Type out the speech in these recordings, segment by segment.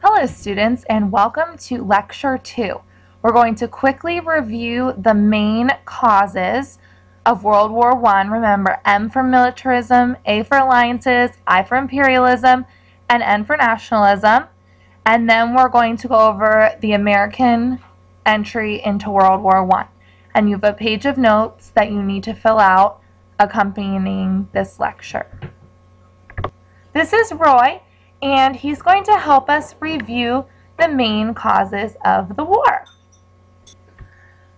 Hello students, and welcome to Lecture 2. We're going to quickly review the main causes of World War I. Remember, M for militarism, A for alliances, I for imperialism, and N for nationalism. And then we're going to go over the American entry into World War I. And you have a page of notes that you need to fill out accompanying this lecture. This is Roy, and he's going to help us review the main causes of the war.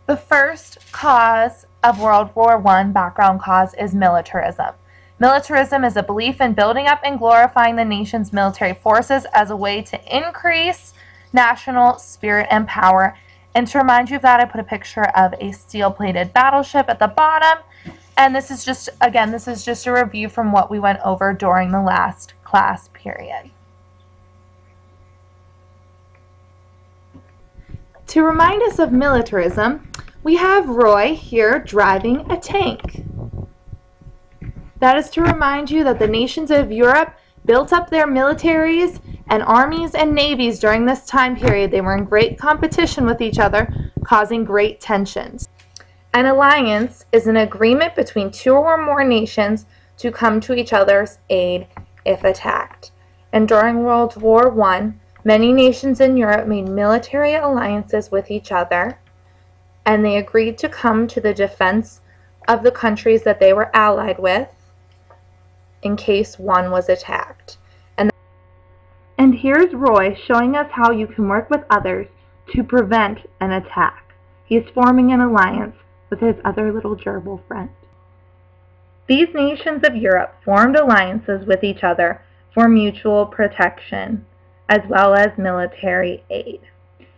The first cause of World War I, background cause, is militarism. Militarism is a belief in building up and glorifying the nation's military forces as a way to increase national spirit and power. And to remind you of that, I put a picture of a steel-plated battleship at the bottom. And this is just a review from what we went over during the last class period. To remind us of militarism, we have Roy here driving a tank. That is to remind you that the nations of Europe built up their militaries and armies and navies during this time period. They were in great competition with each other, causing great tensions. An alliance is an agreement between two or more nations to come to each other's aid if attacked. And during World War I, many nations in Europe made military alliances with each other, and they agreed to come to the defense of the countries that they were allied with in case one was attacked. And here's Roy showing us how you can work with others to prevent an attack. He's forming an alliance with his other little gerbil friend. These nations of Europe formed alliances with each other for mutual protection, as well as military aid.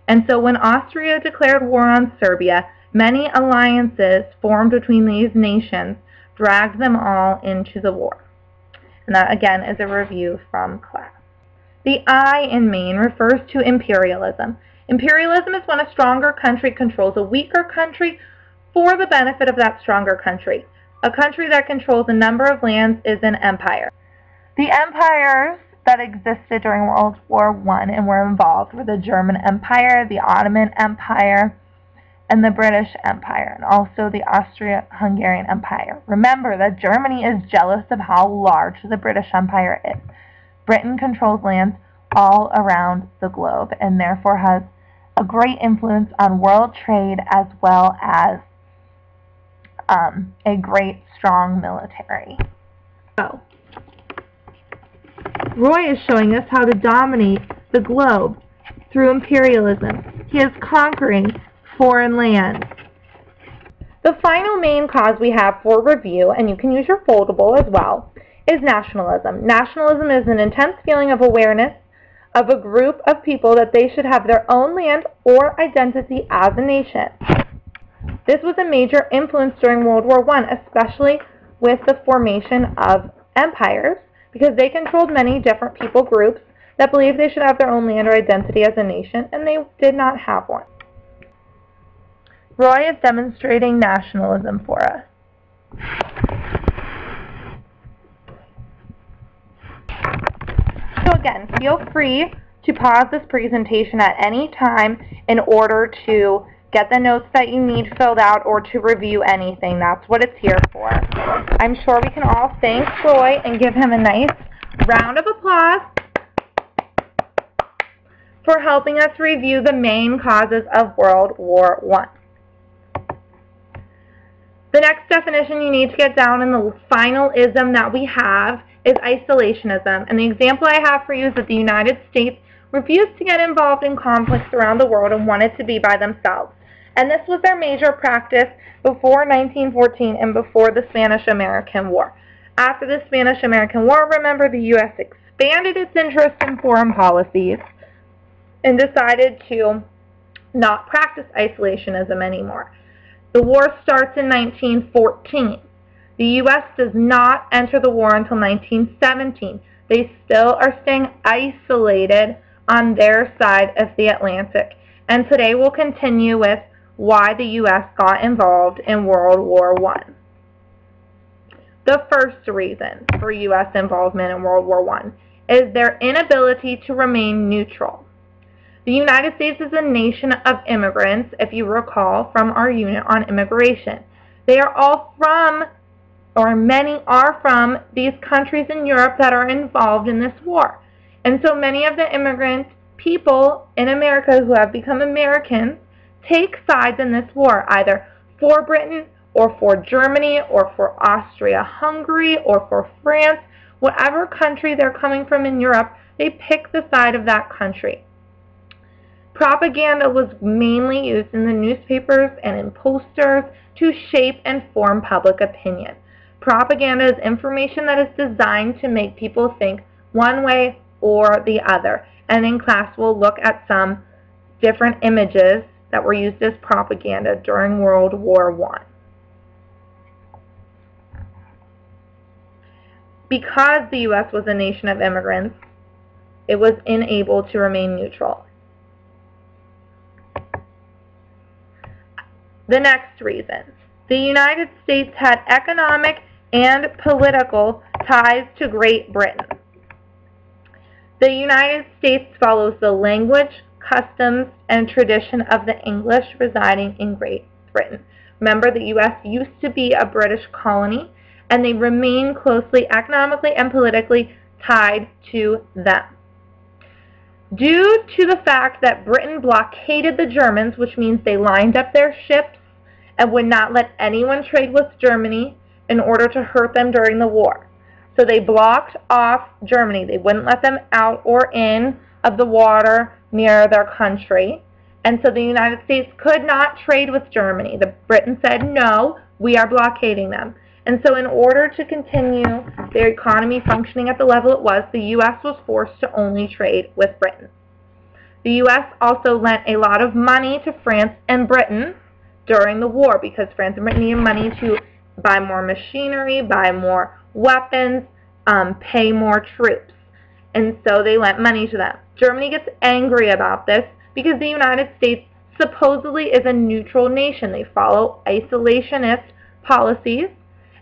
And so when Austria declared war on Serbia, many alliances formed between these nations dragged them all into the war. And that, again, is a review from class. The I in main refers to imperialism. Imperialism is when a stronger country controls a weaker country for the benefit of that stronger country. A country that controls a number of lands is an empire. The empires that existed during World War I and were involved were the German Empire, the Ottoman Empire, and the British Empire, and also the Austro-Hungarian Empire. Remember that Germany is jealous of how large the British Empire is. Britain controls lands all around the globe and therefore has a great influence on world trade as well as a great, strong military. So, Roy is showing us how to dominate the globe through imperialism. He is conquering foreign lands. The final main cause we have for review, and you can use your foldable as well, is nationalism. Nationalism is an intense feeling of awareness of a group of people that they should have their own land or identity as a nation. This was a major influence during World War I, especially with the formation of empires, because they controlled many different people groups that believed they should have their own land or identity as a nation, and they did not have one. Roy is demonstrating nationalism for us. So again, feel free to pause this presentation at any time in order to get the notes that you need filled out or to review anything. That's what it's here for. I'm sure we can all thank Roy and give him a nice round of applause for helping us review the main causes of World War I. The next definition you need to get down in the final ism that we have is isolationism. And the example I have for you is that the United States refused to get involved in conflicts around the world and wanted to be by themselves. And this was their major practice before 1914 and before the Spanish-American War. After the Spanish-American War, remember, the U.S. expanded its interest in foreign policies and decided to not practice isolationism anymore. The war starts in 1914. The U.S. does not enter the war until 1917. They still are staying isolated on their side of the Atlantic. And today we'll continue with why the U.S. got involved in World War I. The first reason for U.S. involvement in World War I is their inability to remain neutral. The United States is a nation of immigrants, if you recall, from our unit on immigration. They are all from, or many are from, these countries in Europe that are involved in this war. And so many of the immigrant people in America who have become Americans take sides in this war, either for Britain or for Germany or for Austria-Hungary or for France. Whatever country they're coming from in Europe, they pick the side of that country. Propaganda was mainly used in the newspapers and in posters to shape and form public opinion. Propaganda is information that is designed to make people think one way or the other. And in class we'll look at some different images that were used as propaganda during World War I. Because the U.S. was a nation of immigrants, it was unable to remain neutral. The next reason, the United States had economic and political ties to Great Britain. The United States follows the language, customs, and tradition of the English residing in Great Britain. Remember, the U.S. used to be a British colony, and they remain closely economically and politically tied to them. Due to the fact that Britain blockaded the Germans, which means they lined up their ships and would not let anyone trade with Germany in order to hurt them during the war. So they blocked off Germany. They wouldn't let them out or in of the water near their country. And so the United States could not trade with Germany. The Britain said, no, we are blockading them. And so in order to continue their economy functioning at the level it was, the U.S. was forced to only trade with Britain. The U.S. also lent a lot of money to France and Britain during the war because France and Britain needed money to buy more machinery, buy more weapons, pay more troops. And so they lent money to them. Germany gets angry about this because the United States supposedly is a neutral nation. They follow isolationist policies.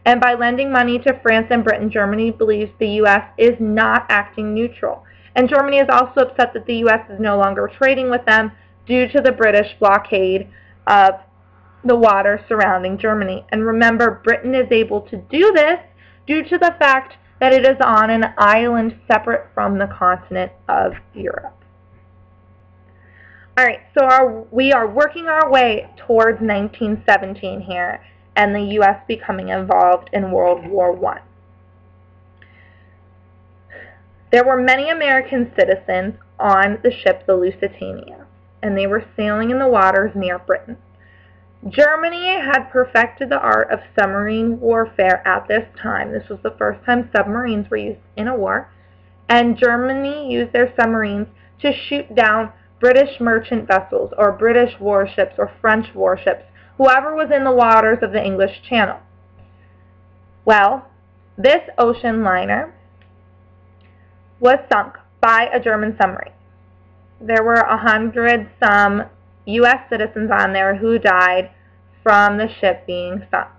And by lending money to France and Britain, Germany believes the U.S. is not acting neutral. And Germany is also upset that the U.S. is no longer trading with them due to the British blockade of the water surrounding Germany. And remember, Britain is able to do this due to the fact that it is on an island separate from the continent of Europe. All right, so we are working our way towards 1917 here, and the U.S. becoming involved in World War I. There were many American citizens on the ship the Lusitania, and they were sailing in the waters near Britain. Germany had perfected the art of submarine warfare at this time. This was the first time submarines were used in a war, and Germany used their submarines to shoot down British merchant vessels or British warships or French warships, whoever was in the waters of the English Channel. Well, this ocean liner was sunk by a German submarine. There were 100-some U.S. citizens on there who died from the ship being sunk.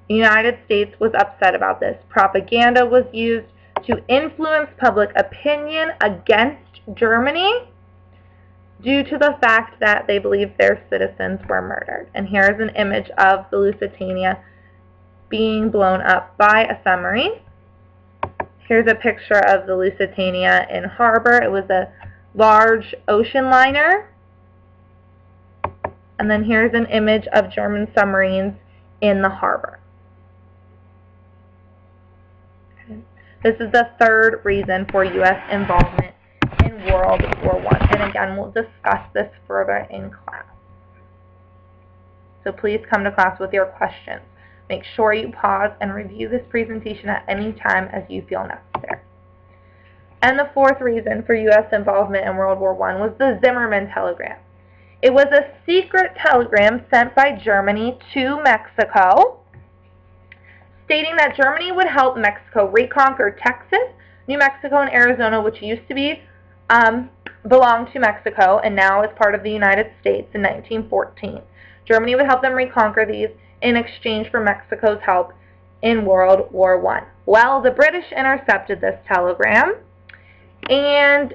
The United States was upset about this. Propaganda was used to influence public opinion against Germany due to the fact that they believed their citizens were murdered. And here is an image of the Lusitania being blown up by a submarine. Here's a picture of the Lusitania in harbor. It was a large ocean liner. And then here's an image of German submarines in the harbor. This is the third reason for U.S. involvement in World War I. And again, we'll discuss this further in class. So please come to class with your questions. Make sure you pause and review this presentation at any time as you feel necessary. And the fourth reason for U.S. involvement in World War I was the Zimmermann telegram. It was a secret telegram sent by Germany to Mexico, stating that Germany would help Mexico reconquer Texas, New Mexico, and Arizona, which used to be belonged to Mexico and now is part of the United States in 1914. Germany would help them reconquer these in exchange for Mexico's help in World War I. Well, the British intercepted this telegram, and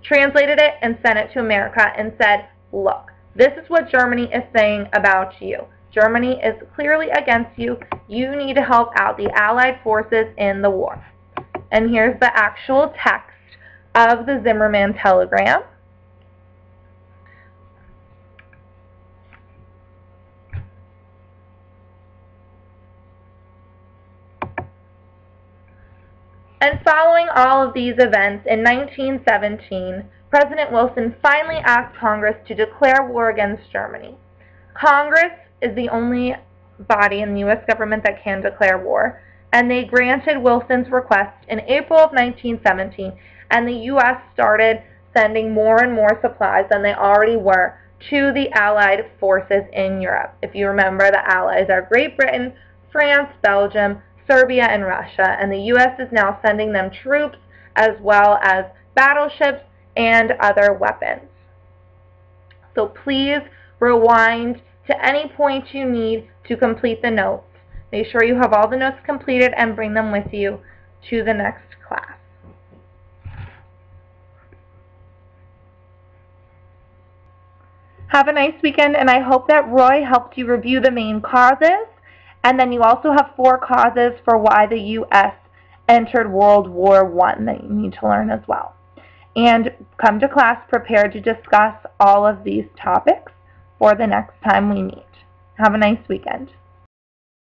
translated it and sent it to America and said, look, this is what Germany is saying about you. Germany is clearly against you. You need to help out the Allied forces in the war. And here's the actual text of the Zimmermann telegram. And following all of these events, in 1917, President Wilson finally asked Congress to declare war against Germany. Congress is the only body in the U.S. government that can declare war, and they granted Wilson's request in April of 1917, and the U.S. started sending more and more supplies than they already were to the Allied forces in Europe. If you remember, the Allies are Great Britain, France, Belgium, Serbia, and Russia, and the U.S. is now sending them troops as well as battleships and other weapons. So please rewind to any point you need to complete the notes. Make sure you have all the notes completed and bring them with you to the next class. Have a nice weekend, and I hope that Roy helped you review the main causes. And then you also have 4 causes for why the U.S. entered World War I that you need to learn as well. And come to class prepared to discuss all of these topics for the next time we meet. Have a nice weekend.